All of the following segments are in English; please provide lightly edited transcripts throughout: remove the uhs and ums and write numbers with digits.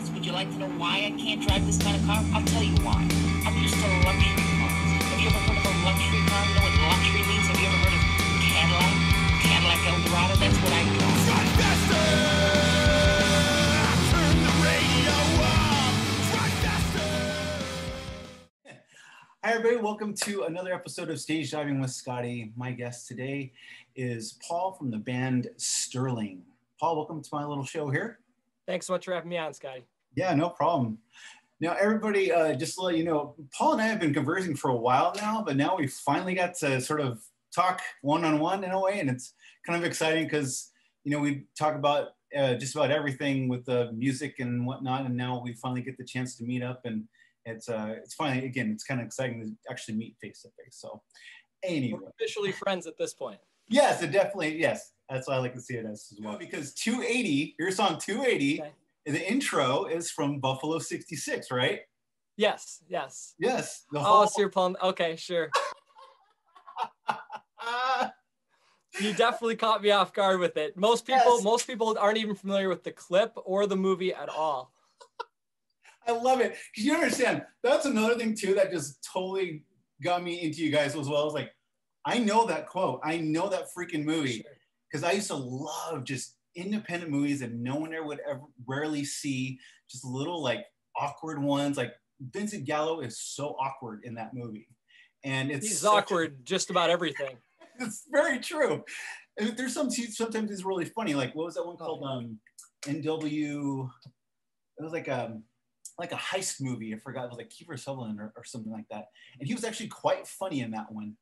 Yes, would you like to know why I can't drive this kind of car? I'll tell you why. I'm used to luxury cars. Have you ever heard of a luxury car? You know what luxury means? Have you ever heard of Cadillac? Cadillac Eldorado? That's what I call it. Drive faster! Turn the radio up! Drive faster! Hi, everybody. Welcome to another episode of Stage Diving with Scotty. My guest today is Paul from the band Sterling. Paul, welcome to my little show here. Thanks so much for having me on, Scotty. Yeah, no problem. Now, everybody, just to let you know, Paul and I have been conversing for a while now, but now we finally got to sort of talk one-on-one in a way, and it's kind of exciting because, you know, we talk about just about everything with the music and whatnot, and now we finally get the chance to meet up, and it's finally, again, it's kind of exciting to actually meet face-to-face. So, anyway. We're officially friends at this point. Yes, it definitely, yes. That's why I like to see it as well. Because 280, your song 280, okay. The intro is from Buffalo 66, right? Yes. Yes. Oh, so you're pulling, okay, sure. You definitely caught me off guard with it. Most people aren't even familiar with the clip or the movie at all. I love it. You understand, that's another thing too that just totally got me into you guys as well. It's like, I know that quote. I know that freaking movie. Sure. Because I used to love just independent movies that no one ever would ever rarely see, just little like awkward ones. Like Vincent Gallo is so awkward in that movie. And he's awkward just about everything. It's very true. And there's sometimes it's really funny. Like what was that one called? NW, it was like a heist movie. I forgot, it was like Kiefer Sutherland or something like that. And he was actually quite funny in that one.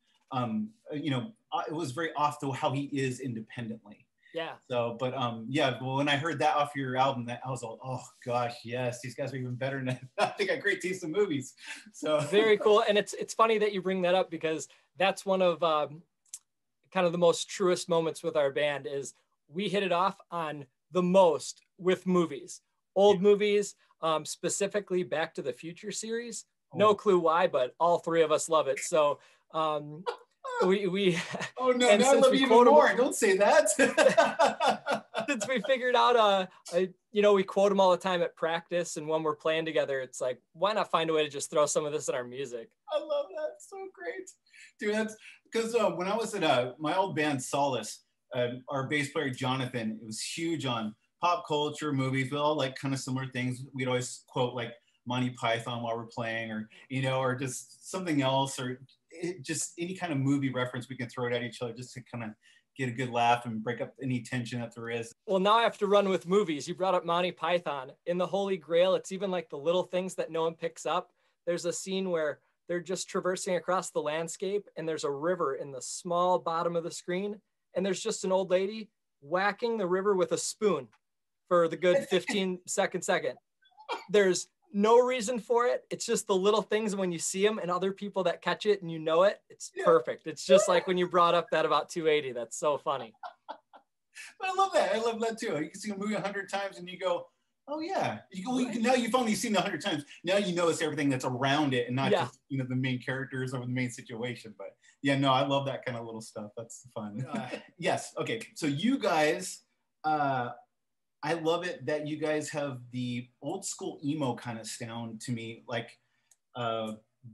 You know, it was very off to how he is independently. Yeah. So, but yeah, well, when I heard that off your album, that I was all, oh gosh, yes, these guys are even better than that. They got great taste in movies. So very cool. And it's funny that you bring that up because that's one of kind of the most truest moments with our band is we hit it off on the most with movies, old movies, specifically Back to the Future series. No clue why, but all three of us love it. So we oh no, now I love you even more. Don't say that. Since we figured out you know, we quote them all the time at practice, and when we're playing together, it's like, why not find a way to just throw some of this in our music? I love that. So great, dude. That's because when I was at my old band Solace, our bass player Jonathan, it was huge on pop culture, movies. We all like kind of similar things. We'd always quote like Monty Python while we're playing, or you know, or just something else, or just any kind of movie reference we can throw it at each other just to kind of get a good laugh and break up any tension that there is. Well, now I have to run with movies. You brought up Monty Python. In the Holy Grail, it's even like the little things that no one picks up. There's a scene where they're just traversing across the landscape and there's a river in the small bottom of the screen. And there's just an old lady whacking the river with a spoon for the good 15-second second. There's no reason for it. It's just the little things when you see them and other people that catch it and you know it, it's perfect. It's just like when you brought up that about 280. That's so funny. I love that. I love that too. You can see a movie 100 times and you go, oh yeah. Now you've only seen it 100 times. Now you notice everything that's around it and not just, you know, the main characters or the main situation. But yeah, no, I love that kind of little stuff. That's fun. Yes. Okay. So you guys, I love it that you guys have the old school emo kind of sound to me, like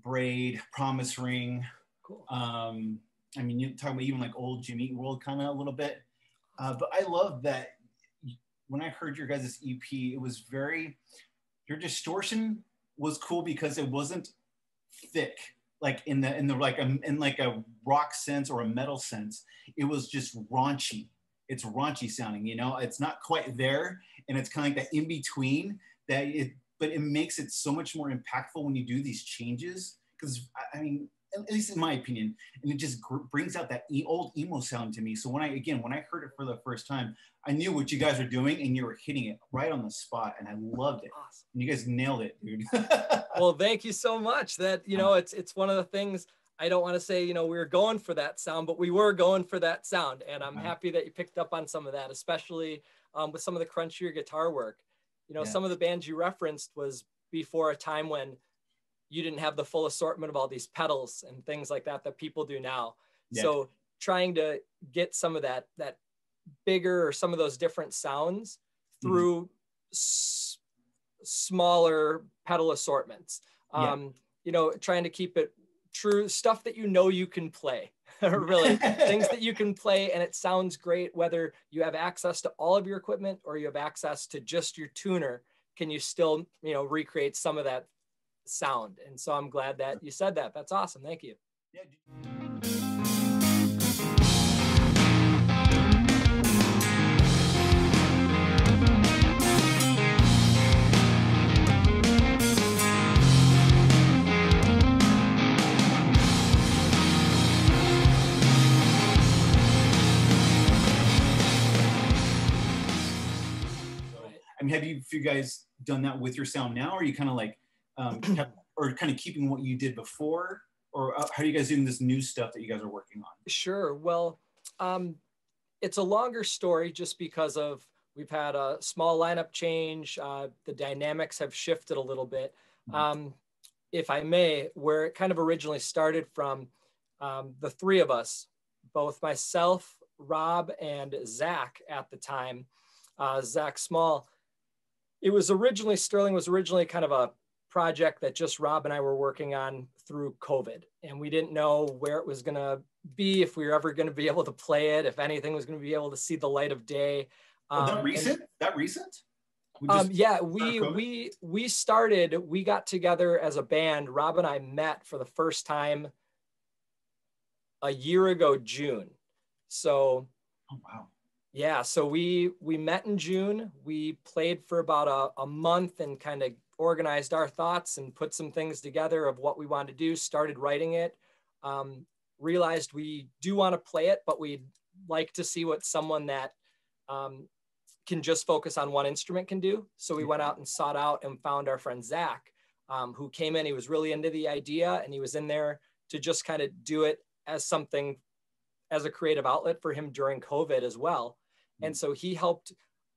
Braid, Promise Ring. Cool. I mean, you're talking about even like old Jimmy Eat World kind of a little bit. But I love that when I heard your guys' EP, it was very, your distortion was cool because it wasn't thick, like in a rock sense or a metal sense. It was just raunchy. It's raunchy sounding, you know, it's not quite there. And it's kind of like that in between but it makes it so much more impactful when you do these changes. Cause I mean, at least in my opinion, and it just brings out that old emo sound to me. So when I heard it for the first time, I knew what you guys were doing and you were hitting it right on the spot. And I loved it. Awesome. And you guys nailed it, dude. Well, thank you so much. That, you know, it's one of the things, I don't want to say, you know, we were going for that sound, but we were going for that sound. And I'm happy that you picked up on some of that, especially with some of the crunchier guitar work. You know, some of the bands you referenced was before a time when you didn't have the full assortment of all these pedals and things like that people do now. Yeah. So trying to get some of that bigger or some of those different sounds through smaller pedal assortments. You know, trying to keep it true stuff that you know you can play. Really, things that you can play and it sounds great, whether you have access to all of your equipment or you have access to just your tuner. Can you still, you know, recreate some of that sound? And so I'm glad that you said that. That's awesome. Thank you. I mean, have you guys done that with your sound now? Or are you kind of like, or kind of keeping what you did before? Or how are you guys doing this new stuff that you guys are working on? Sure. Well, it's a longer story just because of we've had a small lineup change. The dynamics have shifted a little bit. If I may, where it kind of originally started from, the three of us, both myself, Rob, and Zach at the time, Zach Small. It was originally, Sterling was originally kind of a project that just Rob and I were working on through COVID. And we didn't know where it was going to be, if we were ever going to be able to play it, if anything was going to be able to see the light of day. That recent? Yeah, we started, we got together as a band. Rob and I met for the first time a year ago, June. So, oh, wow. Yeah, so we met in June. We played for about a month and kind of organized our thoughts and put some things together of what we wanted to do, started writing it, realized we do want to play it, but we'd like to see what someone that can just focus on one instrument can do. So we went out and sought out and found our friend Zach, who came in. He was really into the idea and he was in there to just kind of do it as something, as a creative outlet for him during COVID as well. And so he helped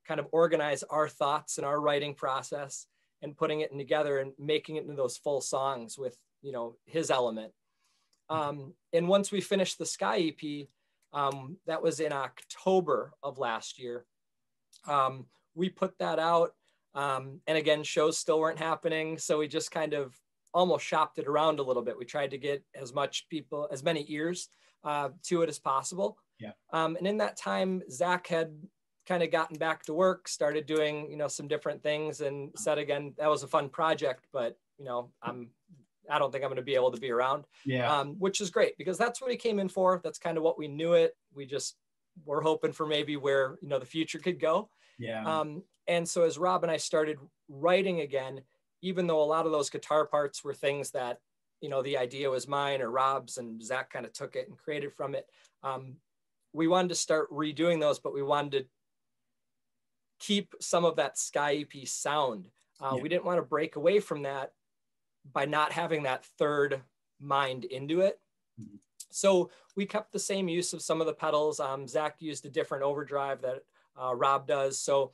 kind of organize our thoughts and our writing process and putting it together and making it into those full songs with, you know, his element. And once we finished the Sky EP, that was in October of last year. We put that out. And again, shows still weren't happening. So we just kind of almost shopped it around a little bit. We tried to get as many ears to it as possible. Yeah. And in that time, Zach had kind of gotten back to work, started doing, you know, some different things, and said again, that was a fun project, but, you know, I don't think I'm going to be able to be around. Yeah. Which is great because that's what he came in for. That's kind of what we knew it. We're hoping for maybe where, you know, the future could go. Yeah. And so as Rob and I started writing again, even though a lot of those guitar parts were things that, you know, the idea was mine or Rob's and Zach kind of took it and created from it. We wanted to start redoing those, but we wanted to keep some of that Sky EP sound. We didn't want to break away from that by not having that third mind into it. Mm-hmm. So we kept the same use of some of the pedals. Zach used a different overdrive that Rob does. So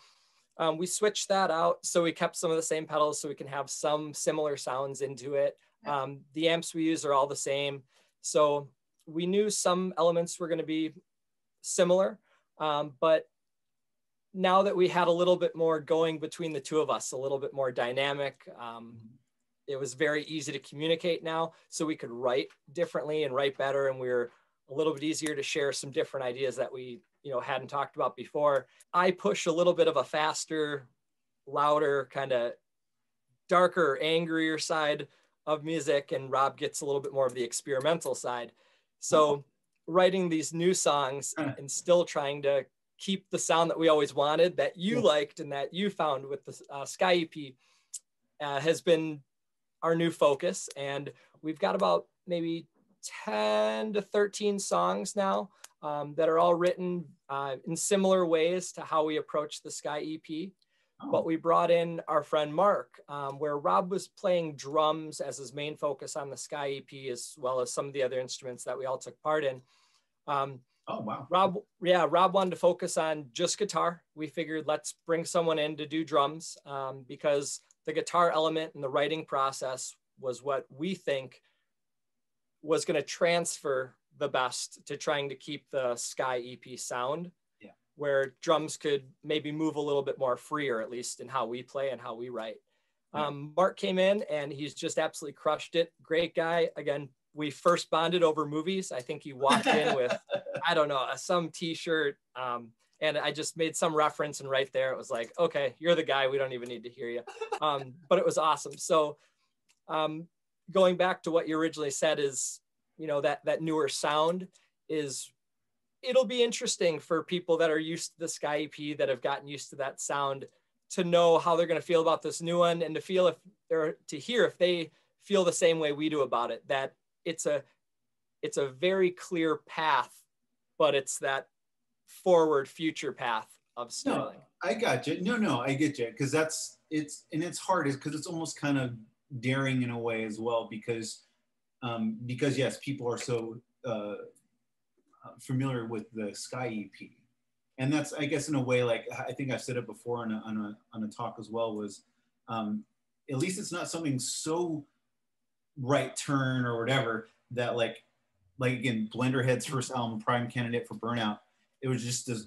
we switched that out. So we kept some of the same pedals so we can have some similar sounds into it. The amps we use are all the same. So we knew some elements were going to be similar, but now that we had a little bit more going between the two of us, a little bit more dynamic, it was very easy to communicate now. So we could write differently and write better. And we were a little bit easier to share some different ideas that we, you know, hadn't talked about before. I push a little bit of a faster, louder, kind of darker, angrier side of music, and Rob gets a little bit more of the experimental side. So writing these new songs and still trying to keep the sound that we always wanted, that you liked and that you found with the Sky EP has been our new focus. And we've got about maybe 10 to 13 songs now that are all written in similar ways to how we approach the Sky EP. But we brought in our friend Mark, where Rob was playing drums as his main focus on the Sky EP, as well as some of the other instruments that we all took part in. Rob wanted to focus on just guitar. We figured let's bring someone in to do drums because the guitar element and the writing process was what we think was going to transfer the best to trying to keep the Sky EP sound. Where drums could maybe move a little bit more freer, at least in how we play and how we write. Mark came in and he's just absolutely crushed it. Great guy. Again, we first bonded over movies. I think he walked in with, I don't know, some t-shirt. And I just made some reference, and right there, it was like, okay, you're the guy. We don't even need to hear you. But it was awesome. So going back to what you originally said is, you know, that newer sound is, it'll be interesting for people that are used to the Sky EP, that have gotten used to that sound, to know how they're going to feel about this new one, and to feel if they're, to hear if they feel the same way we do about it, that it's a very clear path, but it's that forward future path of Sterling. No, I got you. No, I get you. Cause it's hard because it's almost kind of daring in a way as well, because yes, people are so familiar with the Sky EP. And that's, I guess, in a way, like, I think I've said it before on a talk as well, was at least it's not something so right turn or whatever that like again, Blenderhead's first album, Prime Candidate for Burnout, it was just this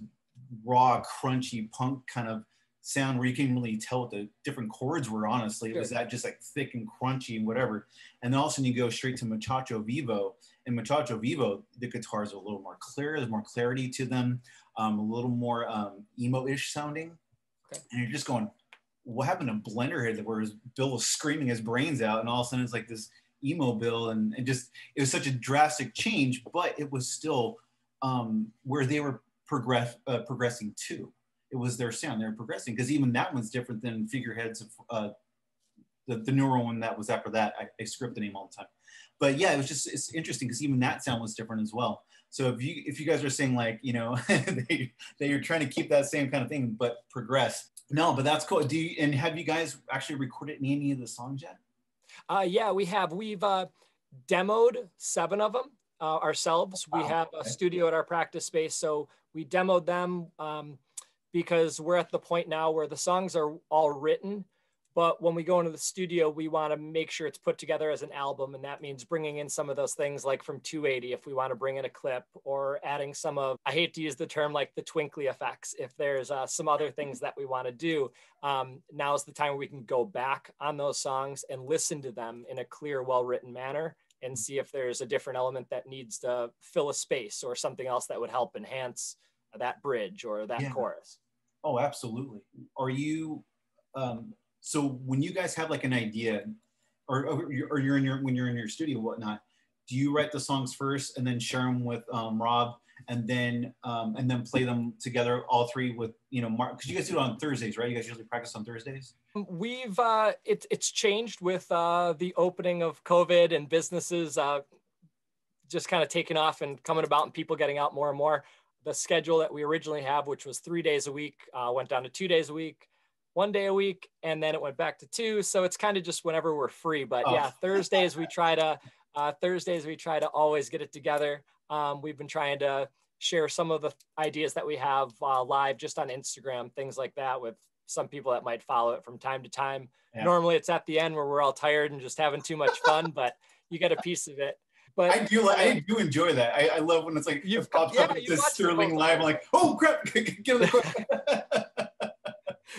raw, crunchy punk kind of sound where you can't really tell what the different chords were, honestly. It was that just like thick and crunchy and whatever. And then all of a sudden you go straight to Muchacho Vivo. And Muchacho Vivo, the guitars are a little more clear, there's more clarity to them, a little more emo-ish sounding. Okay. And you're just going, what happened to Blenderhead, where Bill was screaming his brains out, and all of a sudden it's like this emo Bill, and just, it was such a drastic change, but it was still where they were progressing to. It was their sound, they were progressing, because even that one's different than Figureheads of the newer one that was after that. I script the name all the time. But yeah, it's interesting because even that sound was different as well. So if you guys are saying, like, you know, that you're trying to keep that same kind of thing but progress, no, but that's cool. And have you guys actually recorded any of the songs yet? Yeah, we have. We've demoed 7 of them ourselves. Wow. We have a studio at our practice space, so we demoed them because we're at the point now where the songs are all written, but when we go into the studio, we want to make sure it's put together as an album, and that means bringing in some of those things like from 280 if we want to bring in a clip, or adding some of, I hate to use the term, like the twinkly effects, if there's some other things that we want to do. Now's the time where we can go back on those songs and listen to them in a clear, well-written manner and see if there's a different element that needs to fill a space, or something else that would help enhance that bridge or that chorus. Oh, absolutely. Are you, so when you guys have like an idea, or you're when you're in your studio, whatnot, do you write the songs first and then share them with Rob, and then play them together, all 3 with, you know, Mark? Because you guys do it on Thursdays, right? You guys usually practice on Thursdays? We've, it's changed with the opening of COVID and businesses just kind of taking off and coming about, and people getting out more and more. The schedule that we originally have, which was 3 days a week, went down to 2 days a week, 1 day a week, and then it went back to 2. So it's kind of just whenever we're free. But yeah, Thursdays we try to always get it together. We've been trying to share some of the ideas that we have live just on Instagram, things like that, with some people that might follow it from time to time. Yeah. Normally it's at the end where we're all tired and just having too much fun, but you get a piece of it. But I do enjoy that. I love when it's like it pops up with this Sterling live. I'm like, oh crap, get it quick.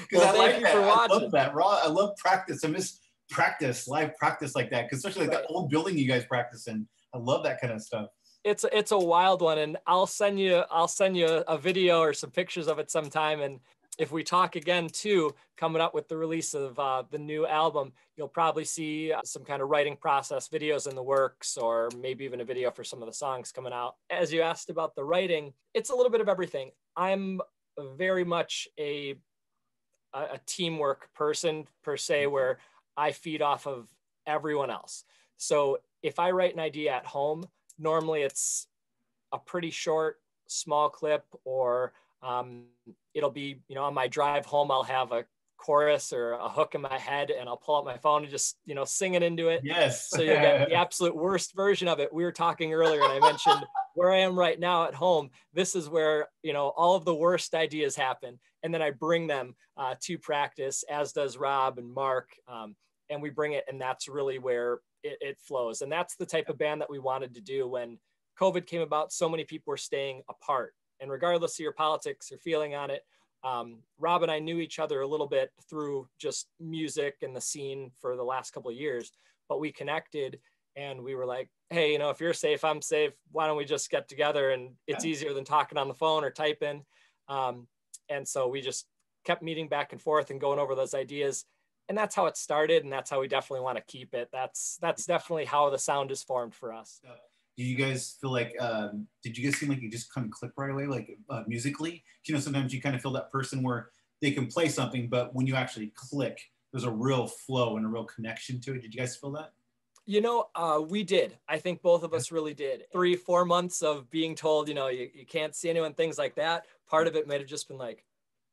Because I like that. I love that. I love practice. I miss practice, live practice like that. Because especially like that old building you guys practice in. I love that kind of stuff. It's a wild one, and I'll send you a video or some pictures of it sometime. And if we talk again too, coming up with the release of the new album, you'll probably see some kind of writing process videos in the works, or maybe even a video for some of the songs coming out. As you asked about the writing, it's a little bit of everything. I'm very much a teamwork person per se, where I feed off of everyone else. So if I write an idea at home, normally it's a pretty short, small clip, or it'll be, you know, on my drive home, I'll have a chorus or a hook in my head, and I'll pull out my phone and just, you know, sing it into it. Yes. So you'll get the absolute worst version of it. We were talking earlier, and I mentioned where I am right now at home. This is where, you know, all of the worst ideas happen. And then I bring them to practice, as does Rob and Mark. And we bring it, and that's really where it flows. And that's the type of band that we wanted to do when COVID came about. So many people were staying apart. And regardless of your politics or feeling on it, Rob and I knew each other a little bit through just music and the scene for the last couple of years, but we connected and we were like, hey, you know, if you're safe, I'm safe. Why don't we just get together? And it's easier than talking on the phone or typing. And so we just kept meeting back and forth and going over those ideas. And that's how it started. And that's how we definitely want to keep it. That's definitely how the sound is formed for us. Do you guys feel like, did you guys seem like you just kind of click right away, like musically? You know, sometimes you kind of feel that person where they can play something, but when you actually click, there's a real flow and a real connection to it. Did you guys feel that? You know, we did. I think both of us really did. 3-4 months of being told, you know, you can't see anyone, things like that. Part of it might have just been like,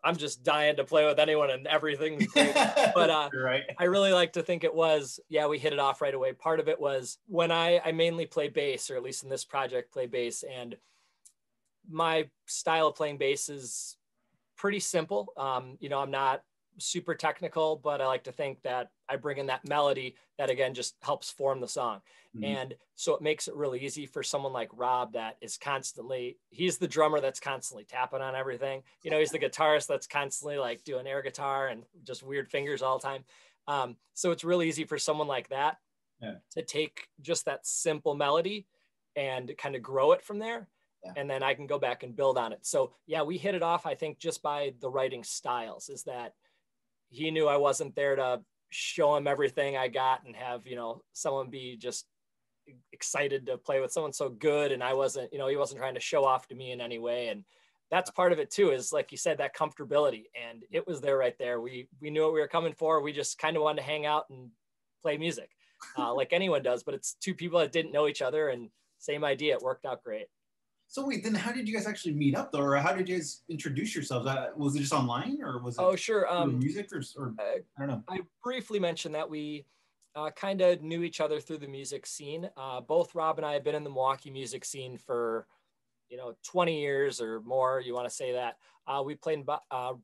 I'm just dying to play with anyone and everything. But right. I really like to think it was, yeah, we hit it off right away. Part of it was when I mainly play bass, or at least in this project, play bass. And my style of playing bass is pretty simple. You know, I'm not super technical, but I like to think that I bring in that melody that again just helps form the song. Mm-hmm. And so it makes it really easy for someone like Rob that is constantly, he's the drummer that's constantly tapping on everything. You know, he's the guitarist that's constantly like doing air guitar and just weird fingers all the time. So it's really easy for someone like that to take just that simple melody and kind of grow it from there. Yeah. And then I can go back and build on it. So yeah, we hit it off, I think, just by the writing styles. Is that he knew I wasn't there to show him everything I got and have, you know, someone be just excited to play with someone so good. And I wasn't, you know, he wasn't trying to show off to me in any way. And that's part of it too, is like you said, that comfortability. And it was there right there. We knew what we were coming for. We just kind of wanted to hang out and play music like anyone does, but it's two people that didn't know each other and same idea. It worked out great. So wait, then how did you guys actually meet up though? Or how did you guys introduce yourselves? Was it just online or was it sure. music or I don't know. I briefly mentioned that we kind of knew each other through the music scene. Both Rob and I have been in the Milwaukee music scene for, 20 years or more. You want to say that. We played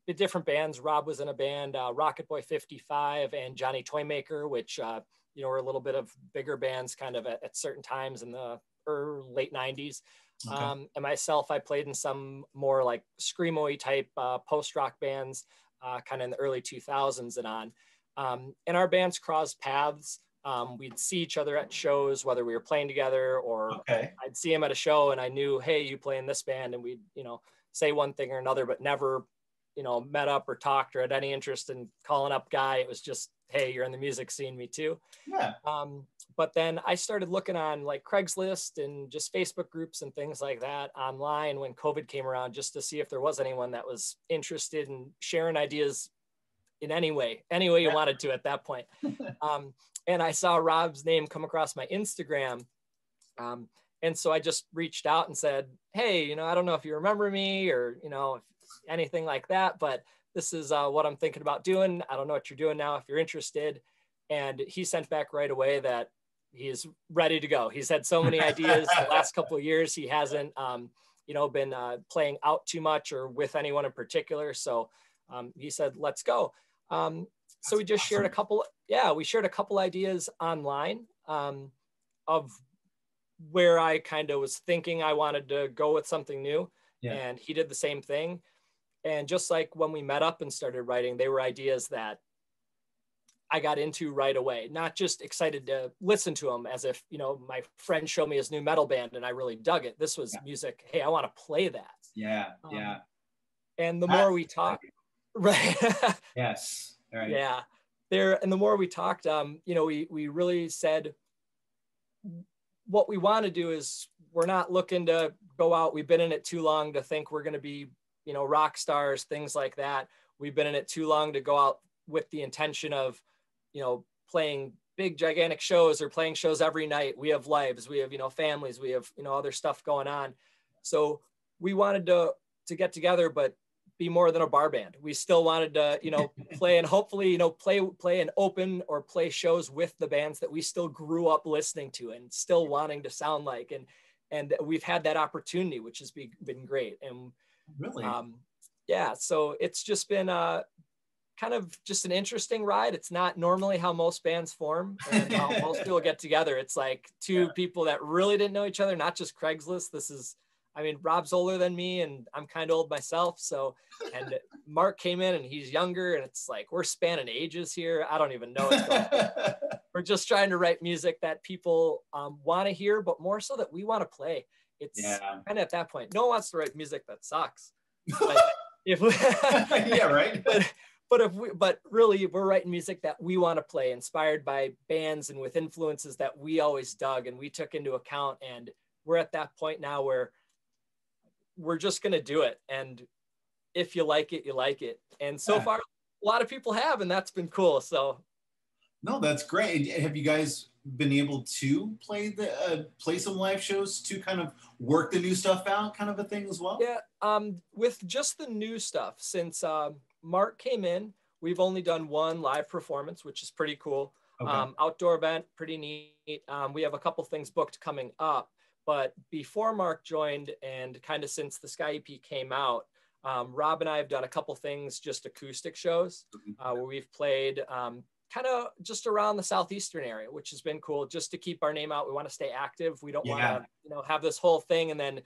in different bands. Rob was in a band, Rocket Boy 55 and Johnny Toymaker, which, were a little bit of bigger bands kind of at certain times in the late 90s. Okay. And myself, I played in some more like screamo-y type post-rock bands kind of in the early 2000s and on. And our bands crossed paths. We'd see each other at shows, whether we were playing together or I'd see him at a show and I knew, hey, you play in this band, and we'd, say one thing or another, but never, met up or talked or had any interest in calling up Guy. It was just, hey, you're in the music scene, me too. Yeah. But then I started looking on like Craigslist and just Facebook groups and things like that online when COVID came around, just to see if there was anyone that was interested in sharing ideas in any way you wanted to at that point. And I saw Rob's name come across my Instagram. And so I just reached out and said, hey, I don't know if you remember me or, if anything like that, but this is what I'm thinking about doing. I don't know what you're doing now if you're interested. And he sent back right away that he's ready to go. He's had so many ideas the last couple of years. He hasn't, been playing out too much or with anyone in particular. So he said, let's go. So we just shared a couple. Yeah, we shared a couple ideas online of where I kind of was thinking I wanted to go with something new. Yeah. And he did the same thing. And just like when we met up and started writing, they were ideas that I got into right away, not just excited to listen to them as if, my friend showed me his new metal band and I really dug it. This was music. Hey, I want to play that. Yeah. Yeah. And the more we talked, right. Yes. Right. Yeah. And the more we talked, we really said what we want to do is we're not looking to go out. We've been in it too long to think we're going to be, rock stars, things like that. We've been in it too long to go out with the intention of, playing big, gigantic shows or playing shows every night. We have lives, we have, families, we have, other stuff going on. So we wanted to get together, but be more than a bar band. We still wanted to, play and hopefully, play and open or play shows with the bands that we still grew up listening to and still wanting to sound like. And we've had that opportunity, which has been great. And really, so it's just been kind of just an interesting ride. It's not normally how most bands form and how most people get together. It's like two people that really didn't know each other, not just Craigslist. This is I mean, Rob's older than me and I'm kind of old myself. So, and Mark came in and he's younger and it's like, we're spanning ages here. I don't even know what's going on. We're just trying to write music that people want to hear, but more so that we want to play. It's kind of at that point, no one wants to write music that sucks. But if we, yeah, right. But really we're writing music that we want to play, inspired by bands and with influences that we always dug and we took into account. And we're at that point now where we're just going to do it. And if you like it, you like it. And so far, a lot of people have, and that's been cool. So. No, that's great. Have you guys been able to play some live shows to kind of work the new stuff out, kind of a thing as well? Yeah, with just the new stuff, since Mark came in, we've only done one live performance, which is pretty cool. Okay. Outdoor event, pretty neat. We have a couple things booked coming up, but before Mark joined and kind of since the Sky EP came out, Rob and I have done a couple things, just acoustic shows, where we've played kind of just around the southeastern area, which has been cool, just to keep our name out. We want to stay active. We don't want to, have this whole thing and then,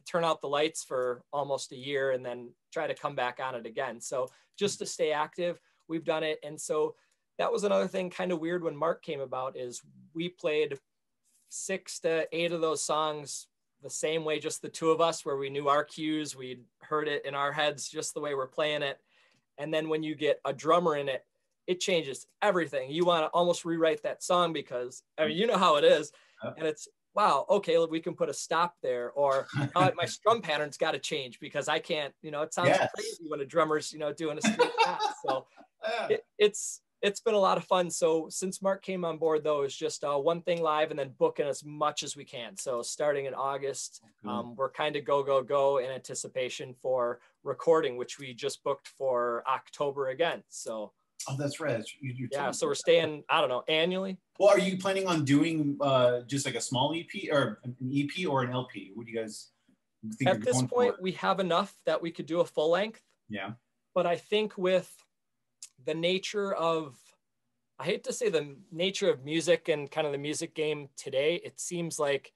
turn out the lights for almost a year and then try to come back on it again. So just to stay active, we've done it. And so that was another thing kind of weird when Mark came about, is we played 6 to 8 of those songs the same way, just the two of us, where we knew our cues, we'd heard it in our heads just the way we're playing it. And then when you get a drummer in it, it changes everything. You want to almost rewrite that song because, I mean, you know how it is. And it's, wow, okay, we can put a stop there. Or my strum pattern's got to change because I can't, it sounds crazy when a drummer's, doing a straight pass. So it's been a lot of fun. So since Mark came on board, though, it's just one thing live and then booking as much as we can. So starting in August, we're kind of go in anticipation for recording, which we just booked for October again. So. Oh, that's right. So we're staying, I don't know, annually. Well, are you planning on doing just like a small EP or an EP or an LP? What do you guys think? At this point, we have enough that we could do a full length. Yeah. But I think with the nature of, I hate to say the nature of music and kind of the music game today, it seems like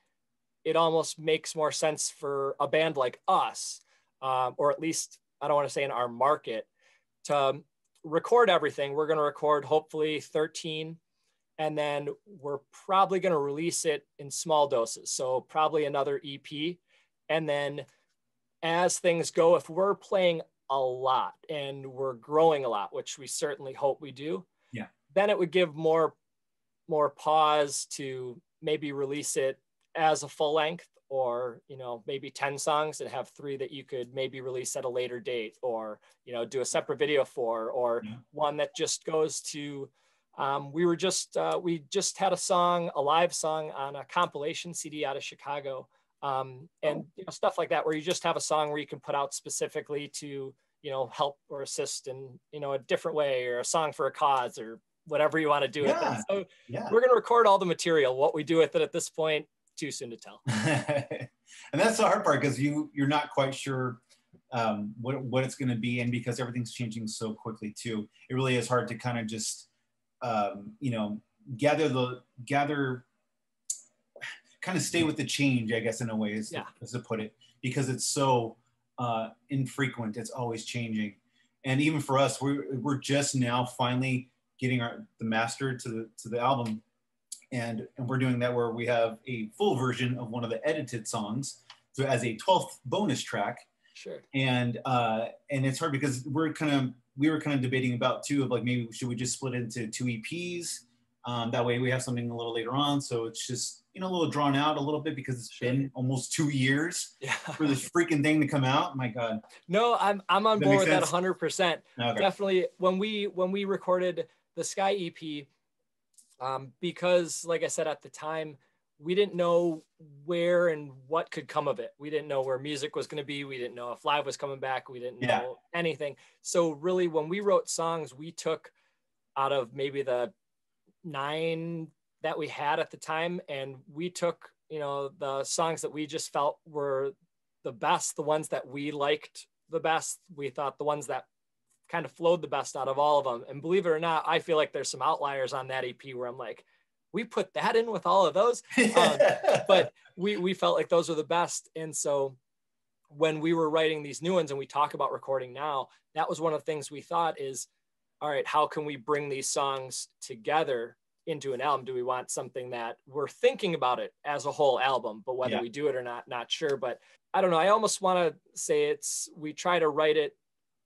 it almost makes more sense for a band like us, or at least, I don't want to say in our market, to record everything. We're going to record hopefully 13, and then we're probably going to release it in small doses. So probably another EP. And then as things go, if we're playing a lot and we're growing a lot, which we certainly hope we do, then it would give more pause to maybe release it as a full length, or maybe 10 songs and have 3 that you could maybe release at a later date, or do a separate video for, or one that just goes to we just had a live song on a compilation CD out of Chicago, and stuff like that, where you just have a song where you can put out specifically to help or assist in a different way, or a song for a cause, or whatever you want to do with it. So we're going to record all the material. What we do with it at this point, too soon to tell. And that's the hard part, because you're not quite sure what it's going to be, and because everything's changing so quickly too, it really is hard to kind of just gather kind of stay with the change, I guess, in a way, as to put it, because it's so infrequent. It's always changing. And even for us, we're just now finally getting the master to the album. And we're doing that where we have a full version of one of the edited songs, so as a 12th bonus track. Sure. And it's hard because we were kind of debating about too, of like, maybe should we just split it into 2 EPs? That way we have something a little later on. So it's just, a little drawn out a little bit, because it's been almost 2 years for this freaking thing to come out. My God. No, I'm on board with that 100%. Okay. Definitely. When we recorded the Sky EP, because like I said, at the time, we didn't know where and what could come of it. We didn't know where music was going to be. We didn't know if live was coming back. We didn't know anything. So really, when we wrote songs, we took out of maybe the 9 that we had at the time, and we took, the songs that we just felt were the best, the ones that we liked the best. We thought the ones that kind of flowed the best out of all of them. And believe it or not, I feel like there's some outliers on that EP where I'm like, we put that in with all of those. But we felt like those were the best. And so when we were writing these new ones and we talk about recording now, that was one of the things we thought is, all right, how can we bring these songs together into an album? Do we want something that we're thinking about it as a whole album, but whether we do it or not sure. But I don't know. I almost want to say we try to write it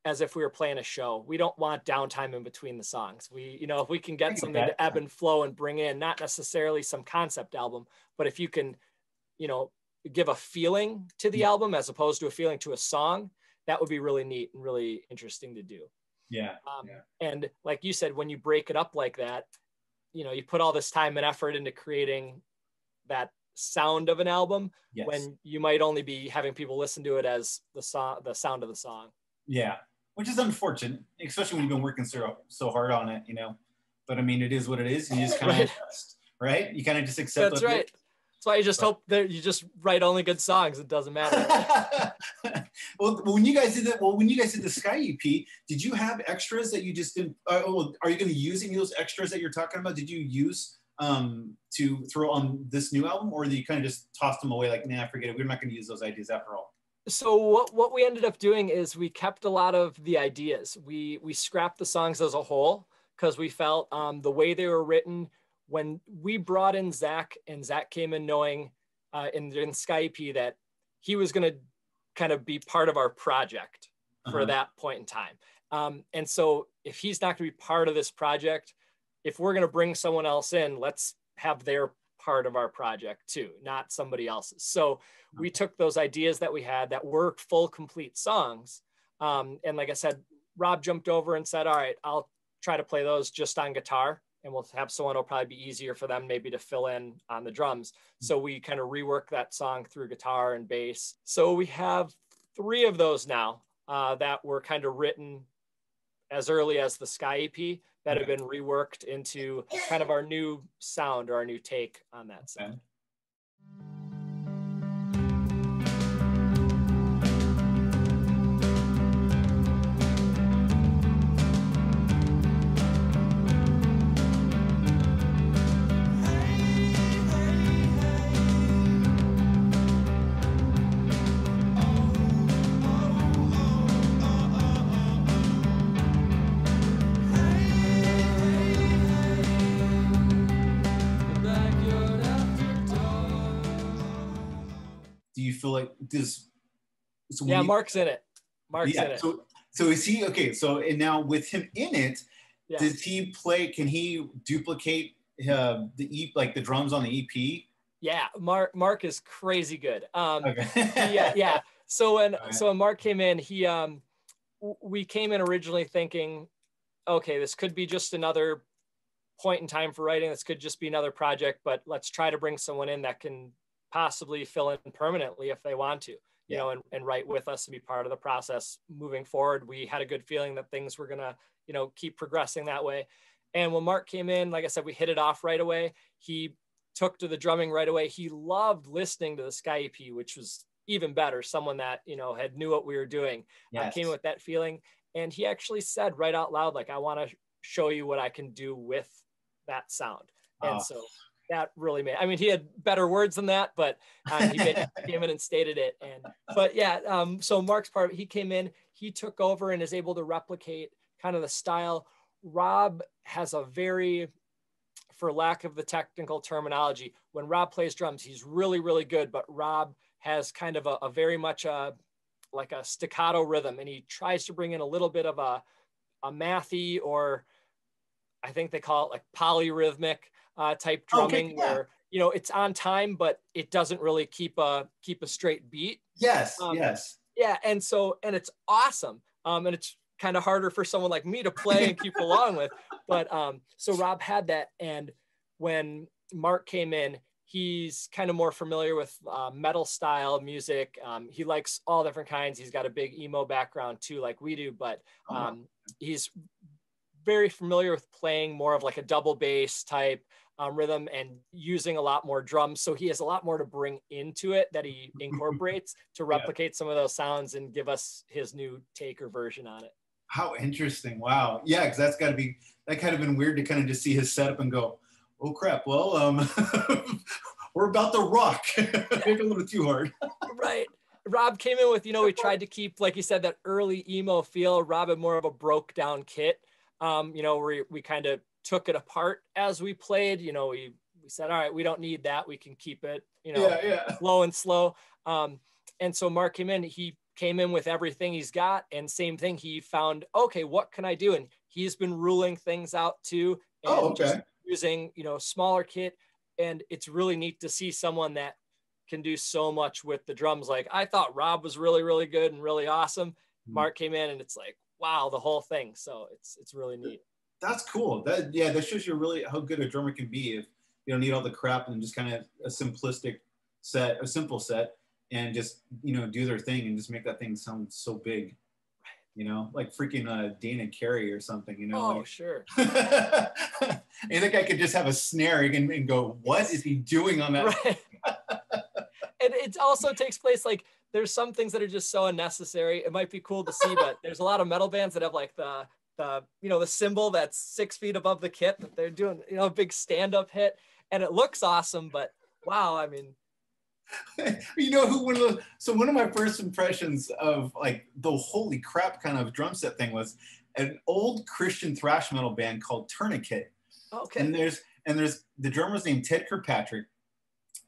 as if we were playing a show. We don't want downtime in between the songs. If we can get something to ebb and flow and bring in, not necessarily some concept album, but if you can, give a feeling to the album as opposed to a feeling to a song, that would be really neat and really interesting to do. Yeah. And like you said, when you break it up like that, you put all this time and effort into creating that sound of an album when you might only be having people listen to it as the sound of the song. Yeah. Which is unfortunate, especially when you've been working so hard on it, but I mean, it is what it is. And you just kind of adjust, right? You kind of just accept. That's right. That's why you just hope that you just write only good songs. It doesn't matter. Well, when you guys did the Sky EP, did you have extras that you just didn't? Are you going to use any of those extras that you're talking about? Did you use to throw on this new album, or did you kind of just toss them away like, nah, forget it, we're not going to use those ideas after all? So what we ended up doing is we kept a lot of the ideas. We scrapped the songs as a whole because we felt the way they were written. When we brought in Zach, and Zach came in knowing in Sky EP that he was going to kind of be part of our project for that point in time. And so if he's not going to be part of this project, if we're going to bring someone else in, let's have their part of our project too, not somebody else's. So we took those ideas that we had that were full, complete songs. And like I said, Rob jumped over and said, all right, I'll try to play those just on guitar, and we'll have someone, it'll probably be easier for them maybe to fill in on the drums. So we kind of rework that song through guitar and bass. So we have 3 of those now that were kind of written as early as the Sky EP that have been reworked into kind of our new sound or our new take on that sound. Feel like this? So Mark's in it. Mark's in it. So is he okay? So and now with him in it, does he play? Can he duplicate the drums on the EP? Yeah, Mark is crazy good. Yeah. So when Mark came in, we came in originally thinking, okay, this could be just another point in time for writing. This could just be another project, but let's try to bring someone in that can possibly fill in permanently if they want to, you know, and write with us and be part of the process moving forward. We had a good feeling that things were gonna, keep progressing that way. And when Mark came in, like I said, we hit it off right away. He took to the drumming right away. He loved listening to the Sky EP, which was even better. Someone that, had knew what we were doing, came with that feeling. And he actually said right out loud, like, I want to show you what I can do with that sound. And so that really he had better words than that, but he came in and stated it. So Mark's part, he came in, he took over and is able to replicate kind of the style. Rob has a very, for lack of the technical terminology, when Rob plays drums, he's really, really good, but Rob has kind of a very much like a staccato rhythm, and he tries to bring in a little bit of a mathy, or I think they call it like polyrhythmic type drumming, where it's on time, but it doesn't really keep a straight beat. Yes. Yeah, and it's awesome, and it's kind of harder for someone like me to play and keep along with. But so Rob had that, and when Mark came in, he's kind of more familiar with metal style music. He likes all different kinds. He's got a big emo background too, like we do, but he's very familiar with playing more of like a double bass type rhythm and using a lot more drums. So he has a lot more to bring into it that he incorporates to replicate some of those sounds and give us his new take or version on it. How interesting. Wow. Yeah, because that kind of been weird to kind of just see his setup and go, oh crap, well, we're about to rock. Maybe a little too hard. Right. Rob came in with, we tried to keep, like you said, that early emo feel. Rob had more of a broke down kit, where we kind of took it apart as we played. We said, all right, we don't need that. We can keep it, low and slow. And so Mark he came in with everything he's got, and same thing. He found, okay, what can I do? And he's been ruling things out too. And just using, smaller kit. And it's really neat to see someone that can do so much with the drums. Like, I thought Rob was really, really good and really awesome. Mark came in and it's like, wow, the whole thing. So it's really neat. That's cool. That shows you really how good a drummer can be if you don't need all the crap and just kind of a simple set, and just, do their thing and just make that thing sound so big, like freaking Dana Carey or something, Oh, like, sure. I think I could just have a snare and go, what is he doing on that? Right. And it also takes place, like, there's some things that are just so unnecessary. It might be cool to see, but there's a lot of metal bands that have like the cymbal that's 6 feet above the kit that they're doing, a big stand-up hit, and it looks awesome, but wow, I mean. One of my first impressions of like the holy crap kind of drum set thing was an old Christian thrash metal band called Tourniquet. Okay. And there's the drummer's named Ted Kirkpatrick,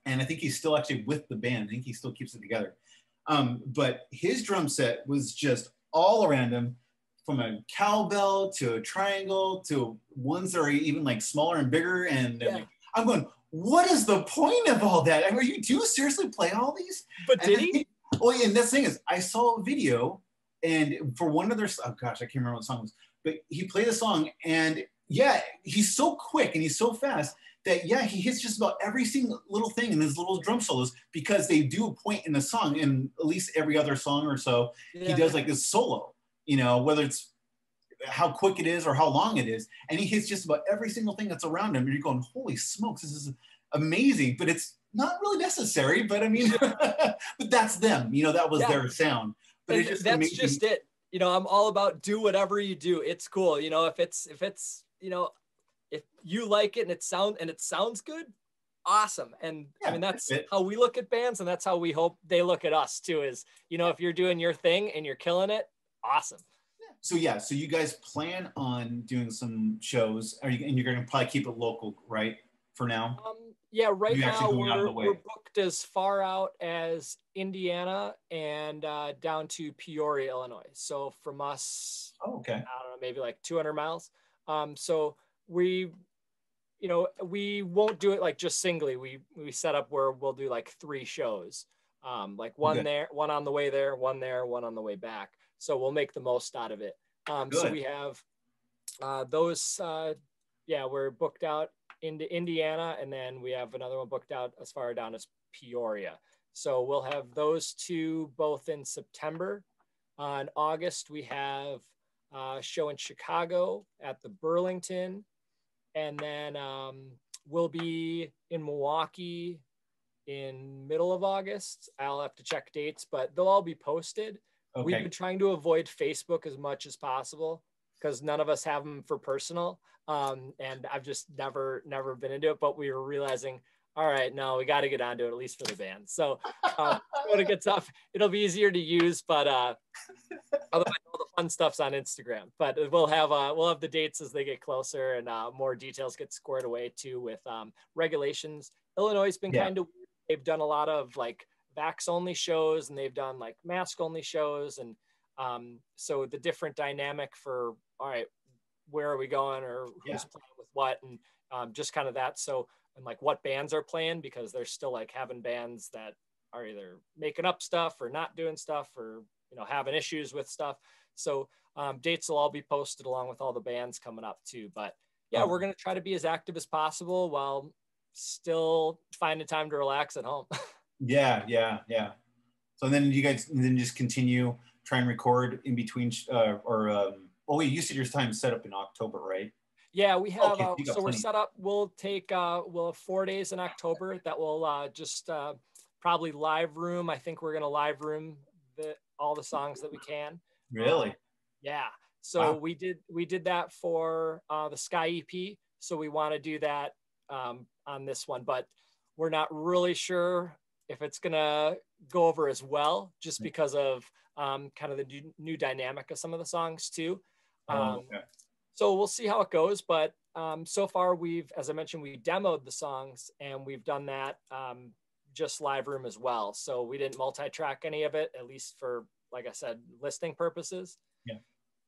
and I think he's still actually with the band. I think he still keeps it together. But his drum set was just all around him, from a cowbell to a triangle to ones that are even like smaller and bigger. And like, I'm going, what is the point of all that? I mean, do you seriously play all these? But did he? And the thing is, I saw a video, and for one of their, oh gosh, I can't remember what the song was, but he played a song, and he's so quick and he's so fast that he hits just about every single little thing in his little drum solos, because they do a point in the song, and at least every other song or so, he does like this solo, whether it's how quick it is or how long it is, and he hits just about every single thing that's around him, and you're going, holy smokes, this is amazing. But it's not really necessary, but I mean, but that's them, that was their sound. But it's just that's amazing. just it. I'm all about do whatever you do. It's cool. If it's if you like it and it sounds good, awesome. And I mean, that's how we look at bands, and that's how we hope they look at us too, is, if you're doing your thing and you're killing it, awesome. So you guys plan on doing some shows, and you're going to probably keep it local, right? For now? Right now we're booked as far out as Indiana and down to Peoria, Illinois. So from us, I don't know, maybe like 200 miles. So we won't do it like just singly. We set up where we'll do like 3 shows, like one there, one on the way there, one on the way back. So we'll make the most out of it. So we have those, we're booked out into Indiana, and then we have another one booked out as far down as Peoria. So we'll have those 2 both in September. In August, we have a show in Chicago at the Burlington. And then we'll be in Milwaukee in middle of August. I'll have to check dates, but they'll all be posted. Okay. We've been trying to avoid Facebook as much as possible, because none of us have them for personal. And I've just never been into it, but we were realizing, all right, no, we got to get onto it, at least for the band. So when it gets tough, it'll be easier to use, but otherwise all the fun stuff's on Instagram. But we'll have the dates as they get closer, and more details get squared away too with regulations. Illinois has been kind of weird. They've done a lot of like vax only shows, and they've done like mask only shows, and so the different dynamic for, all right, where are we going, or who's playing with what, and just kind of that. So, and like what bands are playing, because they're still like having bands that are either making up stuff or not doing stuff, or having issues with stuff. So dates will all be posted along with all the bands coming up too. But we're going to try to be as active as possible while still finding time to relax at home. So then you guys just continue, try and record in between, you said your time set up in October, right? Yeah, we have, so we're set up, we'll have 4 days in October that will just probably live room. I think we're going to live room all the songs that we can. Really? So we did that for the Sky EP. So we want to do that on this one, but we're not really sure if it's gonna go over as well, just because of kind of the new dynamic of some of the songs too. So we'll see how it goes, but so far as I mentioned, we demoed the songs, and we've done that just live room as well. So we didn't multi-track any of it, at least for, like I said, listing purposes. Yeah.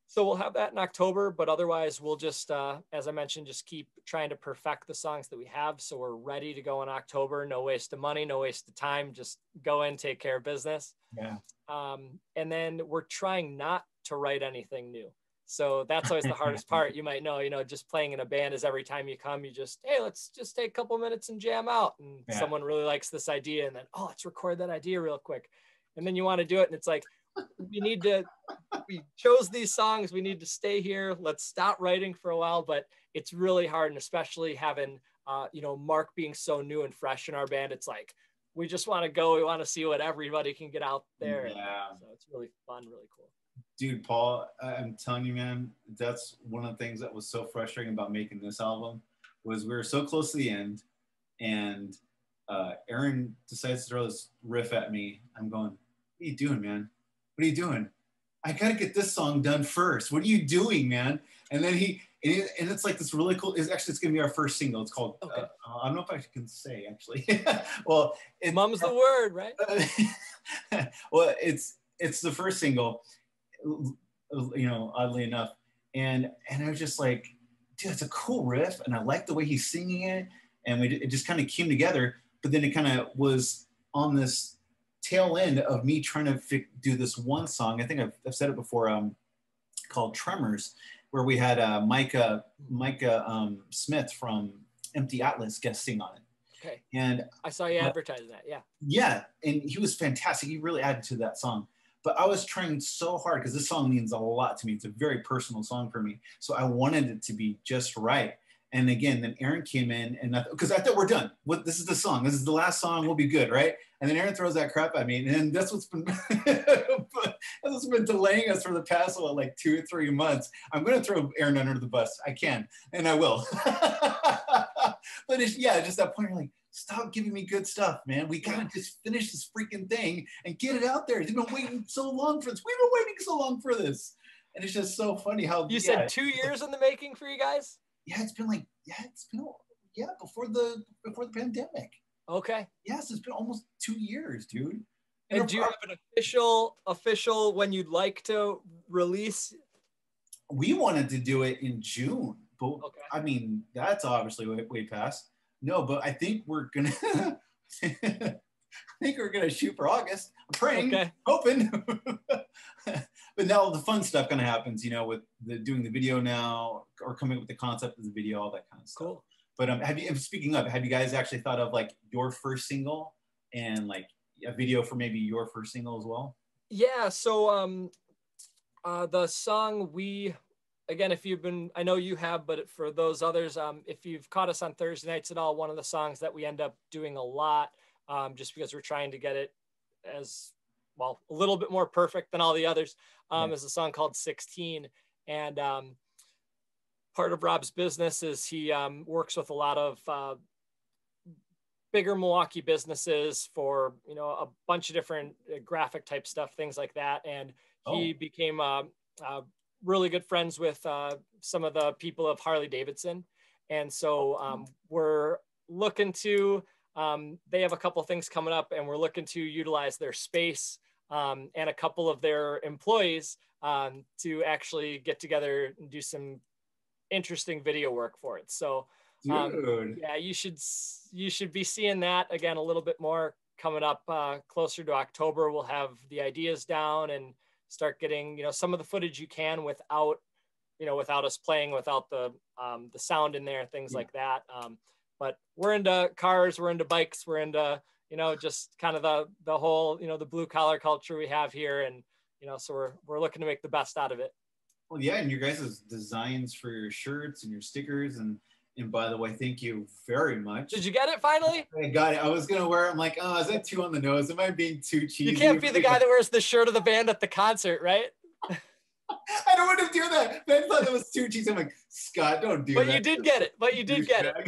So we'll have that in October, but otherwise we'll just, as I mentioned, just keep trying to perfect the songs that we have, so we're ready to go in October. No waste of money, no waste of time. Just go in, take care of business. Yeah. And then we're trying not to write anything new. So that's always the hardest part. You might know, just playing in a band is every time you come, hey, let's just take a couple minutes and jam out. And someone really likes this idea, and then, let's record that idea real quick. And then you want to do it, and it's like, we chose these songs, we need to stay here, let's stop writing for a while. But it's really hard, and especially having Mark being so new and fresh in our band, it's like we just want to go, we want to see what everybody can get out there. So it's really fun, really cool. Dude, Paul, I'm telling you, man, that's one of the things that was so frustrating about making this album, was we were so close to the end, and Aaron decides to throw this riff at me. I'm going, what are you doing, man? What are you doing? I got to get this song done first. What are you doing, man? And then and it's like this really cool, it's going to be our first single. It's called, I don't know if I can say, actually. Well, Mum's the word, right? Well, it's the first single, oddly enough. And I was just like, dude, it's a cool riff, and I like the way he's singing it. And it just kind of came together, but then it kind of was on this tail end of me trying to do this one song. I think I've said it before, called Tremors, where we had Micah Smith from Empty Atlas guest sing on it. Okay. And I saw you advertising that. Yeah. Yeah. And he was fantastic. He really added to that song. But I was trying so hard, because this song means a lot to me. It's a very personal song for me. So I wanted it to be just right. And again, then Aaron came in, and because I thought, we're done. This is the song. This is the last song. We'll be good, right? And then Aaron throws that crap at me, and that's what's been delaying us for the past 2 or 3 months. I'm going to throw Aaron under the bus. I can, and I will. But just that point, you're like, stop giving me good stuff, man. We gotta just finish this freaking thing and get it out there. You've been waiting so long for this. We've been waiting so long for this, and it's just so funny how you said 2 years in the making for you guys. Yeah, it's been before the pandemic. Okay. Yes, it's been almost 2 years, dude. And do you have an official when you'd like to release? We wanted to do it in June, but I mean, that's obviously way past. No, but I think we're gonna shoot for August. I'm praying, hoping. But now the fun stuff kind of happens, with doing the video now, or coming up with the concept of the video, all that kind of stuff. Cool. But have you guys actually thought of your first single and a video for maybe your first single as well? Yeah. So the song again, I know you have, but for those others, if you've caught us on Thursday nights at all, one of the songs that we end up doing a lot, just because we're trying to get it as well, a little bit more perfect than all the others, is a song called 16. And part of Rob's business is he works with a lot of bigger Milwaukee businesses for, a bunch of different graphic type stuff, things like that. And he became really good friends with some of the people of Harley Davidson. And so we're looking to, they have a couple things coming up, and we're looking to utilize their space and a couple of their employees to actually get together and do some interesting video work for it. So you should be seeing that again a little bit more coming up closer to October. We'll have the ideas down and start getting some of the footage you can without us playing, without the sound in there, things like that. But we're into cars, we're into bikes, we're into just kind of the whole the blue collar culture we have here, and so we're looking to make the best out of it. Well, yeah, and your guys' designs for your shirts and your stickers, and by the way, thank you very much. Did you get it finally? I got it. I was gonna wear it. I'm like, is that too on the nose? Am I being too cheesy? You can't be the guy that wears the shirt of the band at the concert, right? I don't want to do that. Ben thought it was too cheesy. I'm like, Scott, don't do that. But you did get it.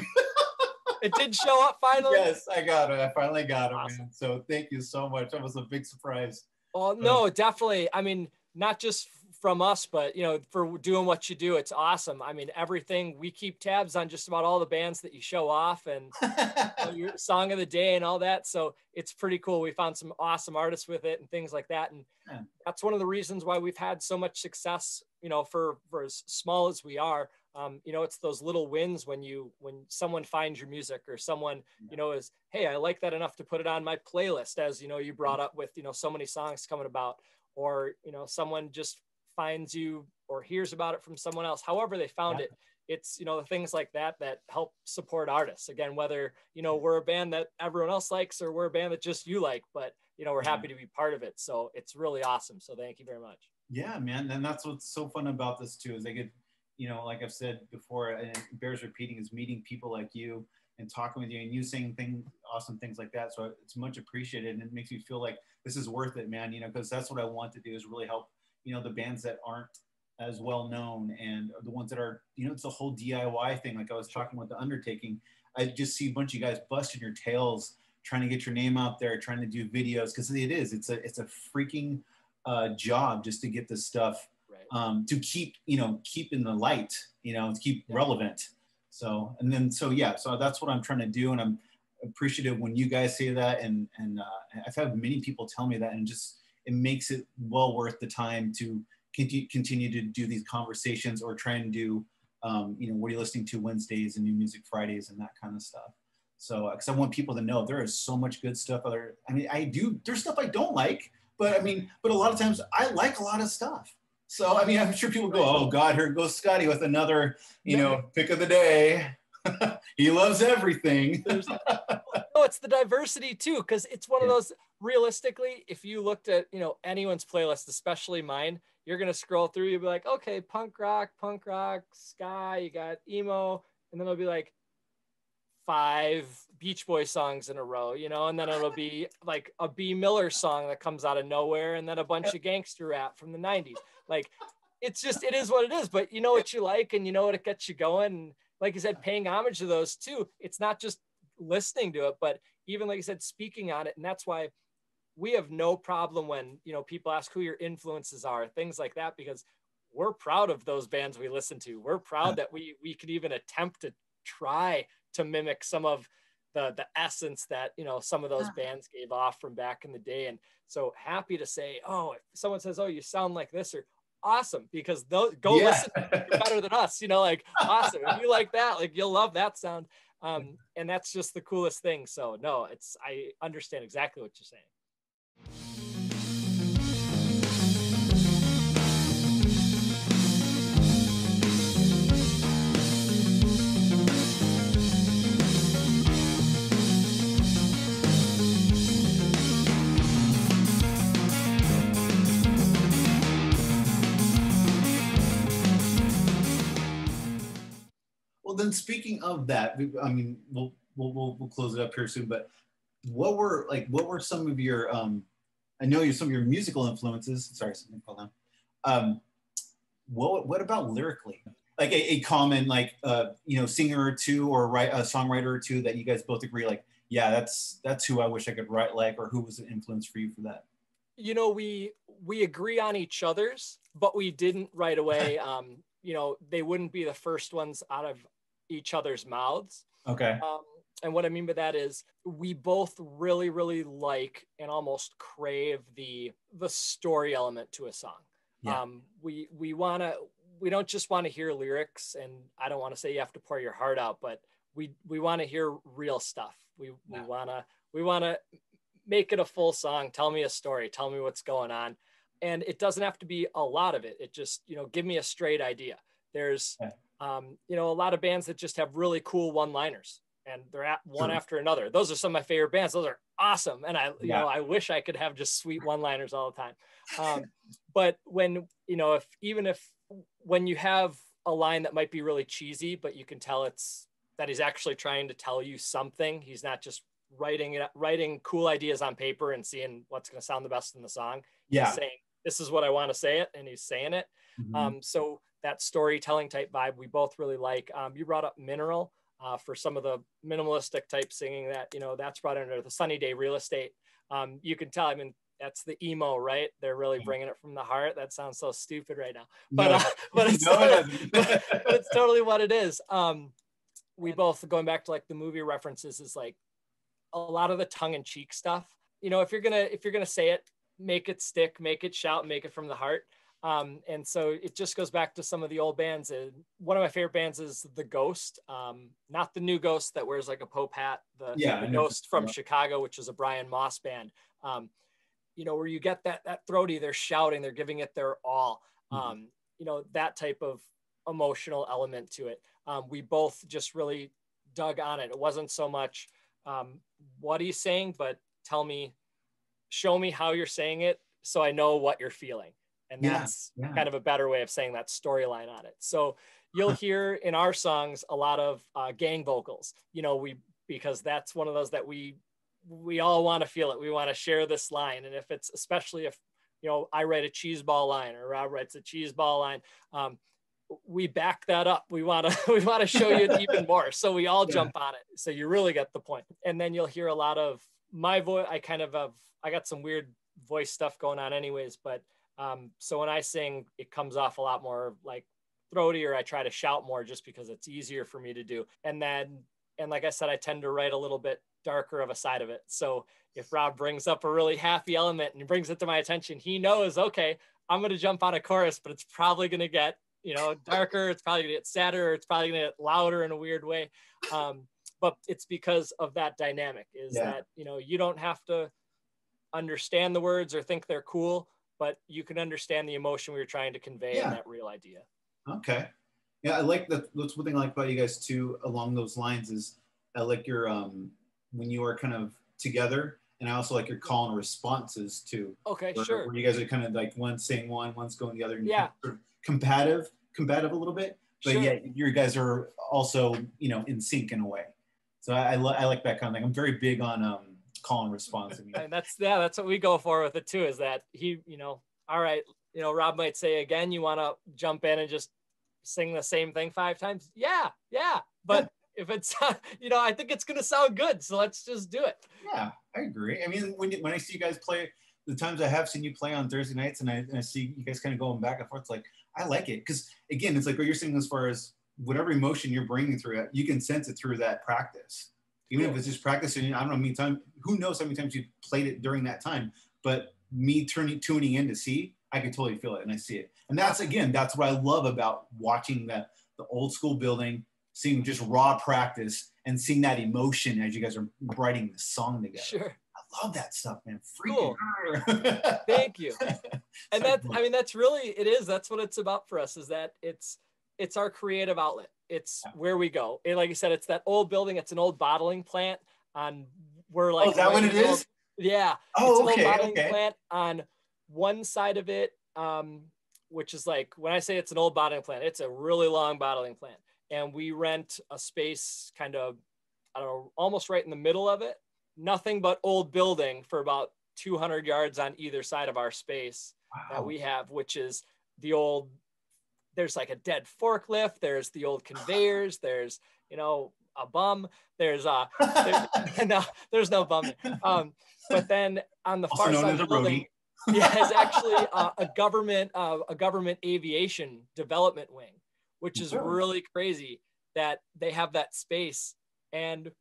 It did show up finally. Yes, I got it. I finally got it, Awesome. man. So thank you so much. That was a big surprise. Oh no, definitely. I mean, not just from us, but for doing what you do, it's awesome. I mean, everything, we keep tabs on just about all the bands that you show off, and your song of the day and all that. So it's pretty cool. We found some awesome artists with it and things like that. And that's one of the reasons why we've had so much success, for as small as we are. It's those little wins when someone finds your music, or someone, is, hey, I like that enough to put it on my playlist, as, you brought up with, so many songs coming about, or, someone just finds you or hears about it from someone else, however they found it. It's, the things like that help support artists. Again, whether, we're a band that everyone else likes, or we're a band that just you like, but, we're happy to be part of it. So it's really awesome. So thank you very much. Yeah, man. And that's what's so fun about this too, is I get, like I've said before, and it bears repeating, is meeting people like you and talking with you, and you saying awesome things like that. So it's much appreciated, and it makes me feel like this is worth it, man, because that's what I want to do, is really help, the bands that aren't as well known, and the ones that are, it's the whole DIY thing. Like I was talking with the undertaking, I just see a bunch of you guys busting your tails, trying to get your name out there, trying to do videos, because it's a freaking job just to get this stuff to keep in the light, to keep relevant. So that's what I'm trying to do, and I'm appreciative when you guys say that, and I've had many people tell me that, and it makes it well worth the time to continue to do these conversations, or try and do what are you listening to Wednesdays and New Music Fridays and that kind of stuff. So because I want people to know there is so much good stuff out there. I mean, there's stuff I don't like, but a lot of times I like a lot of stuff. So, I'm sure people go, oh God, here goes Scotty with another, pick of the day. He loves everything. It's the diversity too, because it's one of those, realistically, if you looked at, anyone's playlist, especially mine, you're going to scroll through, you'll be like, okay, punk rock, ska, you got emo, and then it'll be like 5 Beach Boys songs in a row, and then it'll be like a B. Miller song that comes out of nowhere, and then a bunch of gangster rap from the 90s. Like, it is what it is, but you know what you like, and you know what it gets you going. And like you said, paying homage to those too. It's not just listening to it, but even like you said, speaking on it. And that's why we have no problem when, people ask who your influences are, things like that, because we're proud of those bands we listen to. We're proud that we could even attempt to try to mimic some of the essence that, some of those bands gave off from back in the day. And so happy to say, oh, if someone says, oh, you sound like this, or awesome, because go listen, you're better than us, like awesome. If you like that, like you'll love that sound. And that's just the coolest thing. So no, I understand exactly what you're saying. Well, then speaking of that, we'll close it up here soon, but what were some of your I know some of your musical influences. Sorry, something fell down. What about lyrically? Like a common singer or two, or a songwriter or two that you guys both agree, like, yeah, that's who I wish I could write like, or who was an influence for you for that? We agree on each other's, but we didn't right away. They wouldn't be the first ones out of each other's mouths. Okay. And what I mean by that is we both really, really like and almost crave the story element to a song. Yeah. We don't just want to hear lyrics, and I don't want to say you have to pour your heart out, but we want to hear real stuff. We want to make it a full song. Tell me a story. Tell me what's going on. And it doesn't have to be a lot of it. It just, give me a straight idea. There's, a lot of bands that just have really cool one-liners, and they're at one after another. Those are some of my favorite bands. Those are awesome. And I wish I could have just sweet one-liners all the time. But when, when you have a line that might be really cheesy, but you can tell that he's actually trying to tell you something. He's not just writing cool ideas on paper and seeing what's going to sound the best in the song. Yeah. He's saying, this is what I want to say it, and he's saying it. Mm-hmm. So that storytelling type vibe we both really like. You brought up Mineral. for some of the minimalistic type singing that, you know, that's brought under the Sunny Day Real Estate. You can tell, I mean, that's the emo, right? They're really bringing it from the heart. That sounds so stupid right now, but, No. but, it's, No, but it's totally what it is. We both, going back to like the movie references, is like a lot of the tongue-in-cheek stuff. You know, if you're gonna say it, make it stick, make it shout, make it from the heart. And so it just goes back to some of the old bands. One of my favorite bands is The Ghost, not the new Ghost that wears like a Pope hat, the Ghost from Chicago, which is a Brian Moss band. You know, where you get that throaty, they're shouting, they're giving it their all. You know, that type of emotional element to it. We both just really dug on it. It wasn't so much, what are you saying, but show me how you're saying it so I know what you're feeling. And that's kind of a better way of saying that storyline on it. So you'll hear in our songs a lot of gang vocals, you know, because that's one of those that we all want to feel it. We want to share this line. And especially if, you know, I write a cheese ball line or Rob writes a cheese ball line, we back that up. We want to show you it even more. So we all jump on it. So you really get the point. And then you'll hear a lot of my voice. I got some weird voice stuff going on anyways, but so when I sing, it comes off a lot more like throaty, or I try to shout more just because it's easier for me to do. And like I said, I tend to write a little bit darker of a side of it. So if Rob brings up a really happy element and he brings it to my attention, he knows, okay, I'm going to jump on a chorus, but it's probably going to get, you know, darker. It's probably going to get sadder. Or it's probably going to get louder in a weird way. But it's because of that dynamic that, you know, you don't have to understand the words or think they're cool, but you can understand the emotion we were trying to convey in that real idea. Okay. Yeah, I like that. That's one thing I like about you guys too, along those lines, is I like your, when you are kind of together, and I also like your call and responses too. Okay, where you guys are kind of like one's saying one, one's going the other, and yeah, kind of combative a little bit, but yeah, you guys are also, you know, in sync in a way. So I like that kind of thing. I'm very big on call and response. I mean, and that's what we go for with it too, is that he, you know, all right, you know, Rob might say again, you want to jump in and just sing the same thing 5 times. Yeah. But if it's, you know, I think it's going to sound good. So let's just do it. Yeah, I agree. I mean, when I see you guys play, the times I have seen you play on Thursday nights, and I see you guys kind of going back and forth, it's like, I like it. Because again, it's like what you're saying, as far as whatever emotion you're bringing through it, you can sense it through that practice. Even if it's just practicing, I don't know, how many times, who knows how many times you played it during that time, but me tuning in to see, I can totally feel it and I see it. And that's what I love about watching the old school building, seeing just raw practice and seeing that emotion as you guys are writing the song together. Sure. I love that stuff, man. Cool. Thank you. And that's really, it is, that's what it's about for us, is that it's our creative outlet. It's where we go. Like you said, it's that old building. It's an old bottling plant we're like, is that what it is? Yeah. Oh, it's an okay. old bottling plant on one side of it, which is like, when I say it's an old bottling plant, it's a really long bottling plant. And we rent a space kind of, I don't know, almost right in the middle of it. Nothing but old building for about 200 yards on either side of our space that we have, which is the old, there's like a dead forklift, there's the old conveyors, there's, you know, a bum, there's no bum there. But then on the far side of the building, is actually a government aviation development wing, which is really crazy that they have that space. And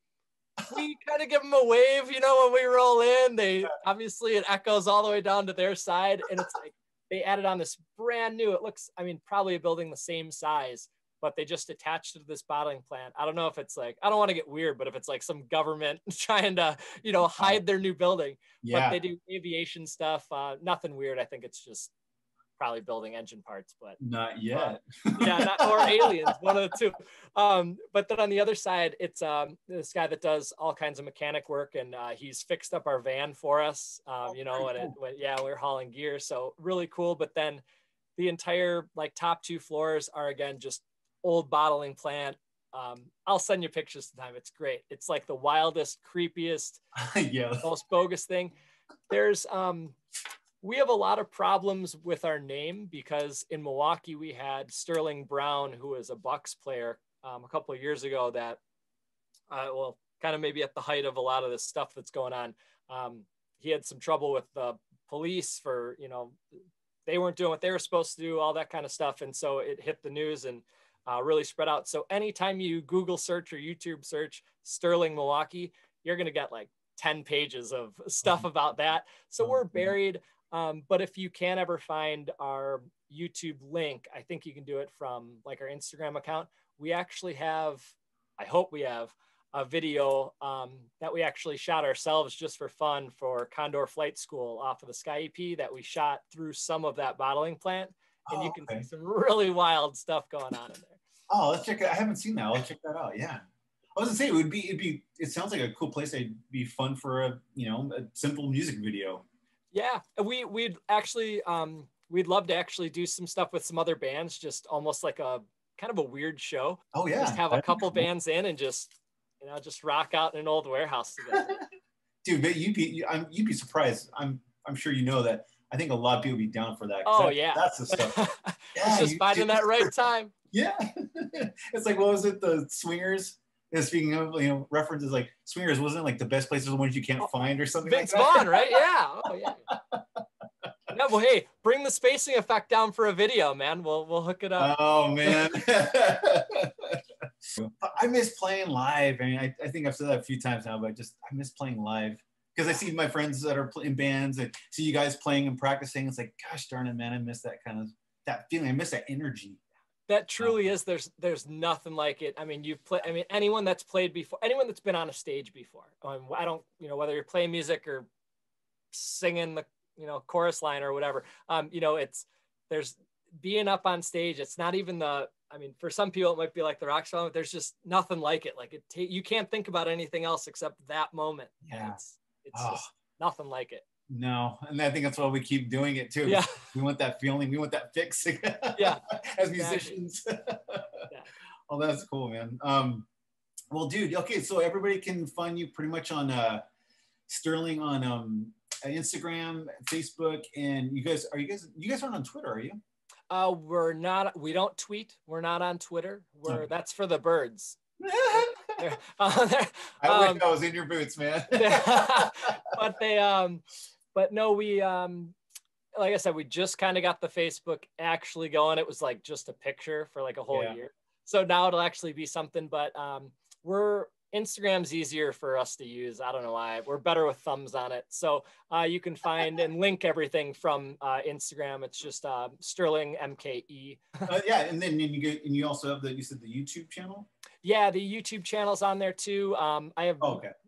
we kind of give them a wave, you know, when we roll in. Obviously it echoes all the way down to their side, and it's like they added on this brand new, it looks, I mean, probably a building the same size, but they just attached it to this bottling plant. I don't know if it's like, I don't want to get weird, but if it's like some government trying to, you know, hide their new building, but they do aviation stuff, nothing weird. I think it's just probably building engine parts, but not yet. Or aliens, one of the two. But then on the other side, it's this guy that does all kinds of mechanic work, and he's fixed up our van for us. You know, and we're hauling gear, so really cool. But then the entire like top 2 floors are again just old bottling plant. I'll send you pictures sometime. It's great. It's like the wildest, creepiest, most bogus thing. There's we have a lot of problems with our name, because in Milwaukee we had Sterling Brown, who was a Bucks player a couple of years ago, that well, kind of maybe at the height of a lot of this stuff that's going on. He had some trouble with the police for, you know, they weren't doing what they were supposed to do, all that kind of stuff. And so it hit the news and really spread out. So anytime you Google search or YouTube search Sterling, Milwaukee, you're going to get like 10 pages of stuff about that. So we're buried. But if you can ever find our YouTube link, I think you can do it from like our Instagram account. We actually have, I hope we have a video that we actually shot ourselves just for fun for Condor Flight School off of the Sky EP that we shot through some of that bottling plant. And you can see some really wild stuff going on in there. Oh, let's check it. I haven't seen that. I'll check that out. Yeah. I was gonna say it sounds like a cool place. It'd be fun for a simple music video. Yeah. We'd actually, we'd love to actually do some stuff with some other bands, just almost like a kind of a weird show. Oh yeah. Just have a couple bands in and just rock out in an old warehouse together. Dude, but you'd be surprised. I'm sure you know that. I think a lot of people would be down for that. Oh yeah. That's the stuff. Yeah, it's just finding that right time. Yeah. It's like, what was it? The Swingers? And speaking of, references, like Swingers wasn't like the best places, the ones you can't find or something Vince like that. Vaughn, right? Yeah. Oh yeah. Yeah, well, hey, bring the spacing effect down for a video, man. We'll hook it up. Oh man. I miss playing live. I mean, I think I've said that a few times now, but I miss playing live because I see my friends that are in bands and see you guys playing and practicing. It's like, gosh darn it, man, I miss that that feeling. I miss that energy. That truly is. There's nothing like it. I mean, anyone that's played before, anyone that's been on a stage before. I don't, whether you're playing music or singing the, chorus line or whatever. There's being up on stage. It's not even for some people it might be like the rock song. There's just nothing like it. Like you can't think about anything else except that moment. Yeah. It's just nothing like it. No, and I think that's why we keep doing it too. Yeah. We want that feeling. We want that fix. Yeah. As musicians. Yeah. Oh, that's cool, man. Well, dude. Okay, so everybody can find you pretty much on Sterling on Instagram, Facebook, and you guys aren't on Twitter, are you? We're not. We don't tweet. We're not on Twitter. That's for the birds. I wish I was in your boots, man. But no, we like I said, we just kind of got the Facebook actually going. It was like just a picture for like a whole year. So now it'll actually be something, but Instagram's easier for us to use. I don't know why. We're better with thumbs on it. So you can find and link everything from Instagram. It's just Sterling MKE. Yeah, and then you also have you said the YouTube channel? Yeah, the YouTube channel's on there too. I have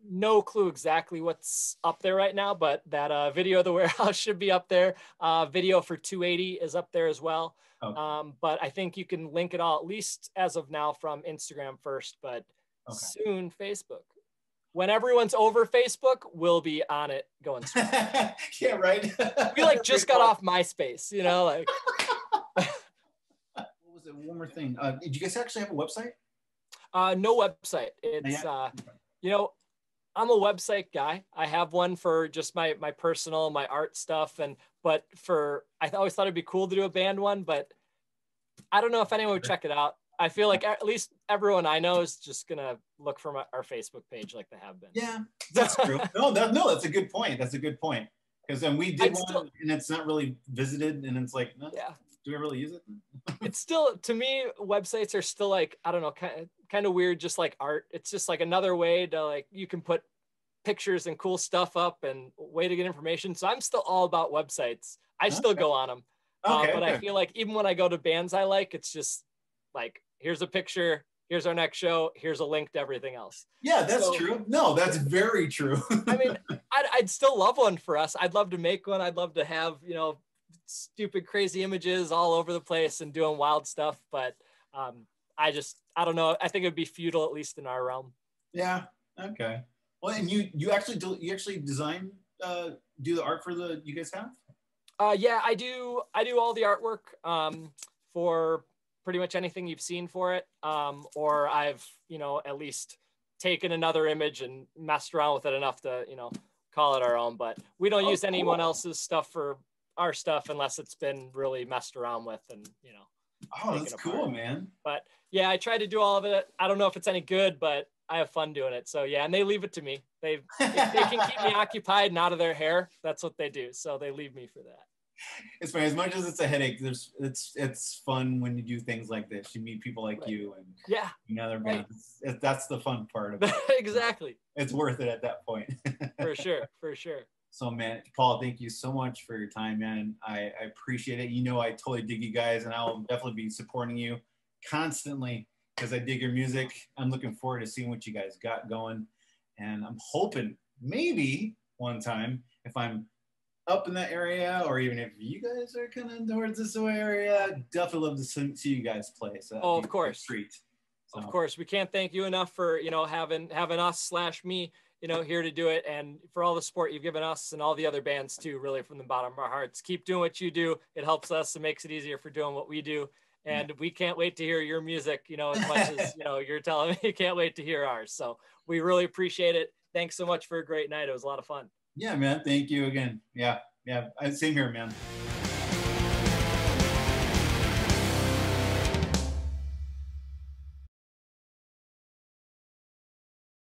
no clue exactly what's up there right now, but that video of the warehouse should be up there. Video for 280 is up there as well. Okay. But I think you can link it all, at least as of now, from Instagram first, but soon Facebook. When everyone's over Facebook, we'll be on it going straight. Yeah, right. We just got off MySpace, like. What was it? One more thing. Did you guys actually have a website? No website. It's I'm a website guy. I have one for just my personal, my art stuff, but I always thought it'd be cool to do a band one, but I don't know if anyone would check it out. I feel like at least everyone I know is just gonna look for our Facebook page like they have been. Yeah, that's true. That's a good point. That's a good point. Because then we did one, and it's not really visited, and it's like, do I really use it? It's still, to me, websites are still like, I don't know, kind of weird, just like art. It's just like another way to you can put pictures and cool stuff up and way to get information. So I'm still all about websites. I still go on them. But I feel like even when I go to bands I like, it's just like, here's a picture, here's our next show, here's a link to everything else. Yeah, that's true. No, that's very true. I mean, I'd still love one for us. I'd love to make one. I'd love to have, stupid, crazy images all over the place and doing wild stuff. But I don't know. I think it'd be futile, at least in our realm. Yeah. Okay. Well, and you actually design, do the art for you guys have? Yeah, I do all the artwork for pretty much anything you've seen for it. Or I've, at least taken another image and messed around with it enough to, call it our own. But we don't use anyone else's stuff for our stuff unless it's been really messed around with and, Oh, that's cool, man. But yeah, I try to do all of it. I don't know if it's any good, but have fun doing it. So yeah, and they leave it to me. If they can keep me occupied and out of their hair, that's what they do. So they leave me for that. It's funny, as much as it's a headache, it's fun when you do things like this. You meet people like you and other bands. That's the fun part of it. Exactly. It's worth it at that point. For sure. So man, Paul, thank you so much for your time, man. I appreciate it. You know, I totally dig you guys, and I'll definitely be supporting you constantly because I dig your music. I'm looking forward to seeing what you guys got going, and I'm hoping maybe one time if I'm up in that area, or even if you guys are kind of towards this area, definitely love to see you guys play. So of course, treat. So. Of course, we can't thank you enough for having us/me here to do it, and for all the support you've given us and all the other bands too. Really, from the bottom of our hearts, keep doing what you do. It helps us. It makes it easier for doing what we do, and we can't wait to hear your music. As much as you're telling me you can't wait to hear ours. So we really appreciate it. Thanks so much for a great night. It was a lot of fun. Yeah, man. Thank you again. Yeah. Same here, man.